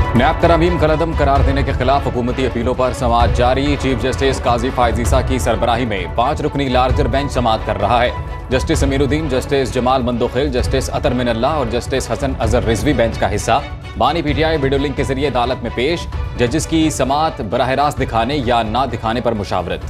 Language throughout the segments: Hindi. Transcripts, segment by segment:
नैब तरमीम कलअदम करार देने के खिलाफ हुकूमती अपीलों पर समाअत जारी। चीफ जस्टिस काजी फायज ईसा की सरबराही में 5 रुकनी लार्जर बेंच समाअत कर रहा है। Justice Amiruddin, justice Jamal Mandokhail, justice Athar Minallah और जस्टिस हसन अजहर रिजवी बेंच का हिस्सा। बानी पीटीआई वीडियो लिंक के जरिए अदालत में पेश। जजेस की समाअत बराह रास्त दिखाने या ना दिखाने पर मुशावरत।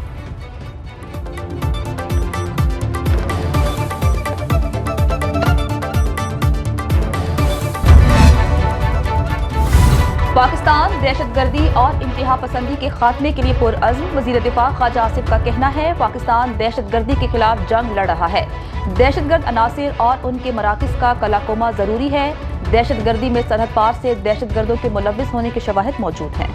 पाकिस्तान दहशतगर्दी और इंतहा पसंदी के खात्मे के लिए पुरअज़्म। वज़ीर दिफा ख्वाजा आसिफ का कहना है, पाकिस्तान दहशतगर्दी के खिलाफ जंग लड़ रहा है। दहशतगर्द अनासिर और उनके मराकज़ का कलाकोमा ज़रूरी है। दहशतगर्दी में सरहद पार से दहशतगर्दों के मुलव्विस होने के शवाहिद मौजूद हैं।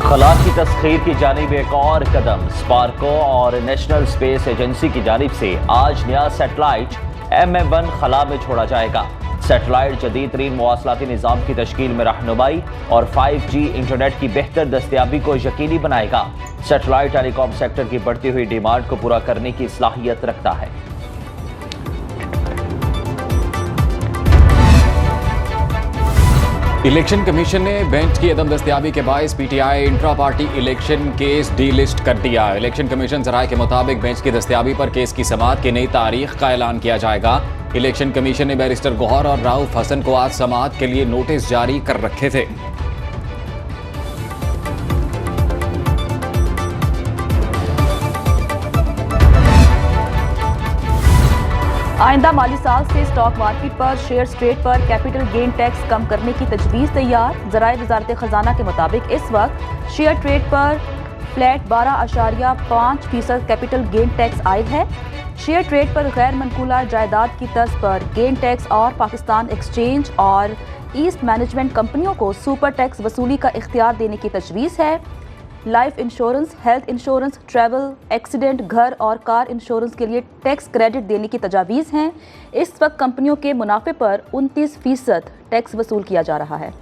खला की तस्खीर की जानिब एक और कदम। स्पार्को और नेशनल स्पेस एजेंसी की जानिब से आज नया सैटेलाइट MM1 खला में छोड़ा जाएगा। सैटेलाइट जदीद तरीन मवासलाती निज़ाम की तश्कील में रहनुमाई और 5G इंटरनेट की बेहतर दस्तयाबी को यकीनी बनाएगा। सैटेलाइट टेलीकॉम सेक्टर की बढ़ती हुई डिमांड को पूरा करने की सलाहियत रखता है। इलेक्शन कमीशन ने बेंच की अदम दस्तयाबी के बायस PTI intra party election case delist कर दिया। इलेक्शन कमीशन जराये के मुताबिक बेंच की दस्तयाबी पर केस की समाअत की नई तारीख का ऐलान किया जाएगा। इलेक्शन कमीशन ने बैरिस्टर गौहर और राउफ हसन को आज समाअत के लिए नोटिस जारी कर रखे थे। आइंदा माली साल से स्टॉक मार्केट पर शेयर ट्रेड पर कैपिटल गेन टैक्स कम करने की तजवीज़ तैयार। ज़राए वज़ारत ख़जाना के मुताबिक इस वक्त शेयर ट्रेड पर फ्लैट 12.5% कैपिटल गेन टैक्स आयद है। शेयर ट्रेड पर गैर मनकूला जायदाद की तर्ज पर गेन टैक्स और पाकिस्तान एक्सचेंज और ईस्ट मैनेजमेंट कंपनियों को सुपर टैक्स वसूली का इख्तियार देने की तजवीज़ है। Life insurance, health insurance, travel, accident, घर और कार इंश्योरेंस के लिए टैक्स क्रेडिट देने की तजावीज़ हैं। इस वक्त कंपनियों के मुनाफे पर 29% टैक्स वसूल किया जा रहा है।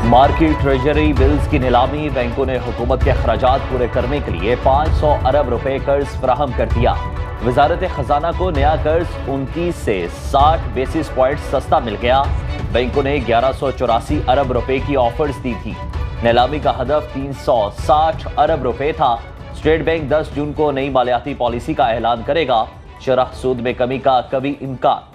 मार्केट ट्रेजरी बिल्स की नीलामी। बैंकों ने हुकूमत के अखराजात पूरे करने के लिए 500 अरब रुपए कर्ज फराहम कर दिया। वजारत खजाना को नया कर्ज 29 से 60 बेसिस पॉइंट सस्ता मिल गया। बैंकों ने 1184 अरब रुपए की ऑफर्स दी थी। नीलामी का हदफ 360 अरब रुपए था। स्टेट बैंक 10 जून को नई मालियाती पॉलिसी का ऐलान करेगा। शरह सूद में कमी का कभी इम्कान।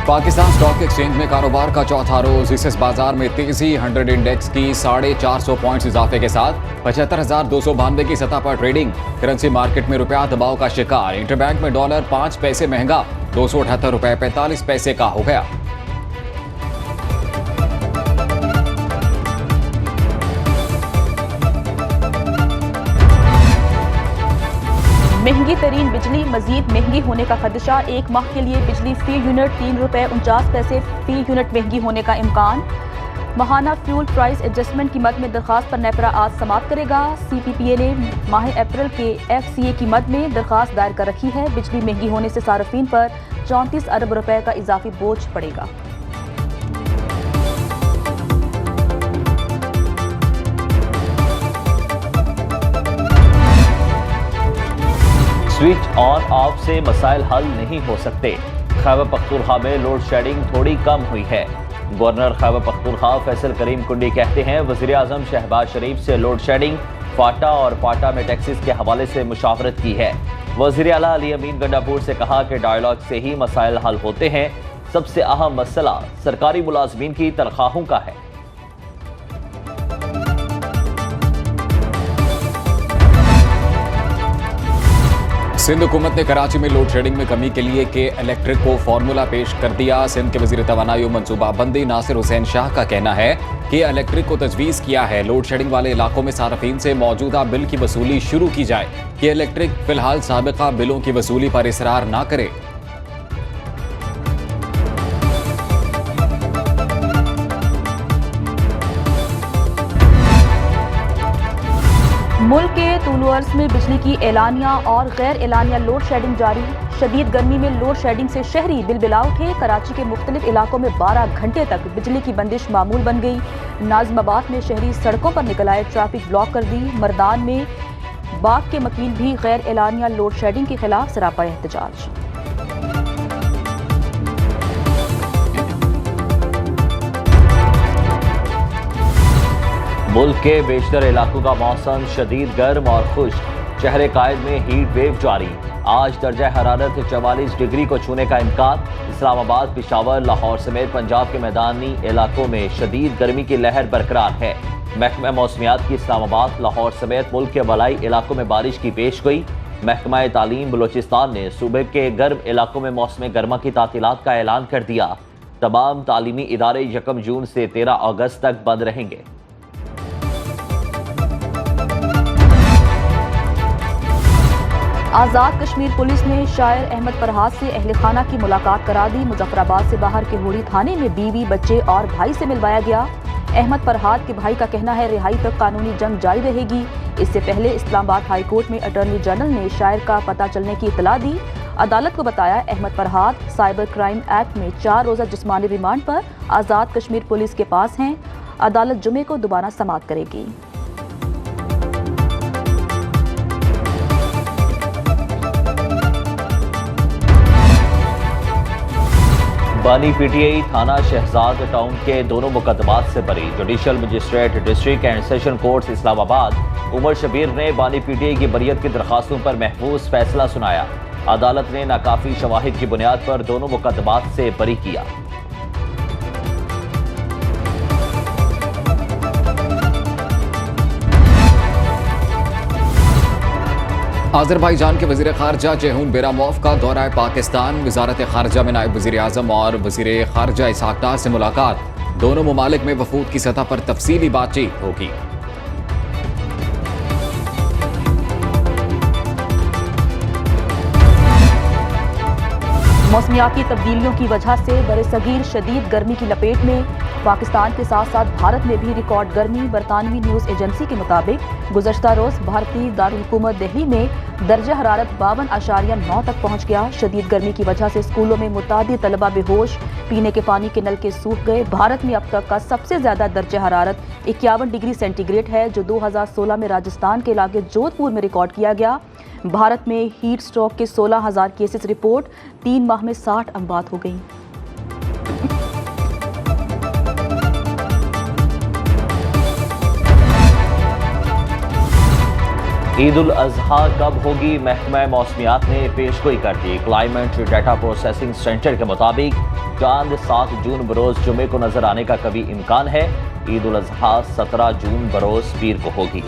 पाकिस्तान स्टॉक एक्सचेंज में कारोबार का चौथा रोज इस बाजार में तेजी। 100 इंडेक्स की 450 पॉइंट्स इजाफे के साथ 75,292 की सतह पर ट्रेडिंग। करेंसी मार्केट में रुपया दबाव का शिकार। इंटरबैंक में डॉलर 5 पैसे महंगा, 278 रुपए 45 पैसे का हो गया। महंगी तरीन बिजली मजीद महंगी होने का खदशा। एक माह के लिए बिजली फी यूनिट 3 रुपए 49 पैसे फी यूनिट महंगी होने का इम्कान। माहाना फ्यूल प्राइस एडजस्टमेंट कीमत में दरखास्त पर नेपरा आज समाप्त करेगा। CPPA ने माह अप्रैल के FCA कीमत में दरखास्त दायर कर रखी है। बिजली महंगी होने से सार्फिन पर 34 अरब रुपए का इजाफी बोझ पड़ेगा। स्विच ऑन ऑफ से मसाइल हल नहीं हो सकते। खैबर पख्तूनख्वा में लोड शेडिंग थोड़ी कम हुई है। गवर्नर खैबर पख्तूनख्वा फैसल करीम कुंडी कहते हैं, वज़ीर आज़म शहबाज शरीफ से लोड शेडिंग, फाटा और फाटा में टैक्सेस के हवाले से मुशावरत की है। वज़ीर आला अली अमीन गंडापुर से कहा कि डायलॉग से ही मसाइल हल होते हैं। सबसे अहम मसला सरकारी मुलाजमीन की तनख्वाहों का है। सिंध हुकूमत ने कराची में लोड शेडिंग में कमी के लिए के इलेक्ट्रिक को फार्मूला पेश कर दिया। सिंध के वजीर तवानाई मनसूबाबंदी नासिर हुसैन शाह का कहना है कि इलेक्ट्रिक को तजवीज़ किया है लोड शेडिंग वाले इलाकों में सार्फिन से मौजूदा बिल की वसूली शुरू की जाए कि इलेक्ट्रिक फिलहाल साबिका बिलों की वसूली पर इसरार ना करे। मुल्क के तूलुअर्स में बिजली की एलानिया और गैर एलानिया लोड शेडिंग जारी। शदीद गर्मी में लोड शेडिंग से शहरी बिलबिला उठे। कराची के मुख्तलिफ इलाकों में 12 घंटे तक बिजली की बंदिश मामूल बन गई। नाज़िमाबाद में शहरी सड़कों पर निकल आए, ट्रैफिक ब्लॉक कर दी। मर्दान में बाग के मकीन भी गैर एलानिया लोड शेडिंग के खिलाफ सरापा एहतजाज। मुल्क के बेशतर इलाकों का मौसम शदीद गर्म और खुश्क। शहर कायद में हीट वेव जारी। आज दर्जा हरारत 44 डिग्री को छूने का इम्कान। इस्लामाबाद, पेशावर, लाहौर समेत पंजाब के मैदानी इलाकों में शदीद गर्मी की लहर बरकरार है। महकमा मौसमियात की इस्लामाबाद, लाहौर समेत मुल्क के वलाई इलाकों में बारिश की पेशगोई। महकमा तालीम बलोचिस्तान ने सूबे के गर्म इलाकों में मौसम गर्मा की तातीलात का ऐलान कर दिया। तमाम तालीमी इदारे 1 जून से 13 अगस्त तक बंद रहेंगे। आज़ाद कश्मीर पुलिस ने शायर अहमद फरहाद से अहले खाना की मुलाकात करा दी। मुजफ्फराबाद से बाहर के होड़ी थाने में बीवी, बच्चे और भाई से मिलवाया गया। अहमद फरहाद के भाई का कहना है रिहाई तक कानूनी जंग जारी रहेगी। इससे पहले इस्लामाबाद हाई कोर्ट में अटॉर्नी जनरल ने शायर का पता चलने की इतला दी। अदालत को बताया Ahmad Farhad cyber crime act में 4 रोज़ा जिस्मानी रिमांड पर आज़ाद कश्मीर पुलिस के पास हैं। अदालत जुमे को दोबारा समाअत करेगी। बानी पीटीआई थाना शहजाद टाउन के दोनों मुकदमात से बरी। Judicial magistrate district and session court Islamabad Umar Shabbir ने बानी पीटीआई की बरियत की दरखास्तों पर महफूज फैसला सुनाया। अदालत ने नाकाफी शवाहिद की बुनियाद पर दोनों मुकदमात से बरी किया। आज़रबाईजान के वज़ीर ख़ारजा जेहून बेरामोफ का दौरा पाकिस्तान। वज़ारत ख़ारजा में नायब वज़ीर आज़म और वज़ीर ख़ारजा इसहाक़ डार से मुलाकात। दोनों ममालिक में वफूद की सतह पर तफसीली बातचीत होगी। मौसमियाती तब्दीलियों की वजह से बरसगीर शदीद गर्मी की लपेट में। पाकिस्तान के साथ साथ भारत में भी रिकॉर्ड गर्मी। बरतानवी न्यूज़ एजेंसी के मुताबिक गुज़श्ता रोज़ भारतीय दारुलहुकूमत दिल्ली में दर्जा हरारत 52.9 तक पहुँच गया। शदीद गर्मी की वजह से स्कूलों में मुतादिद तलबा बेहोश, पीने के पानी के नलके सूख गए। भारत में अब तक का सबसे ज़्यादा दर्जा हरारत 51 डिग्री सेंटीग्रेड है, जो 2016 में राजस्थान के इलाके जोधपुर में रिकॉर्ड किया गया। भारत में हीट स्ट्रोक के 16,000 केसेस रिपोर्ट। 3 माह में 60 अमवात हो गई। ईद उल अजहा कब होगी, महकमा मौसमियात ने पेशगोई कर दी। क्लाइमेट डाटा प्रोसेसिंग सेंटर के मुताबिक चांद 7 जून बरोज जुमे को नजर आने का कभी इम्कान है। ईद उल अजहा 17 जून बरोज पीर को होगी।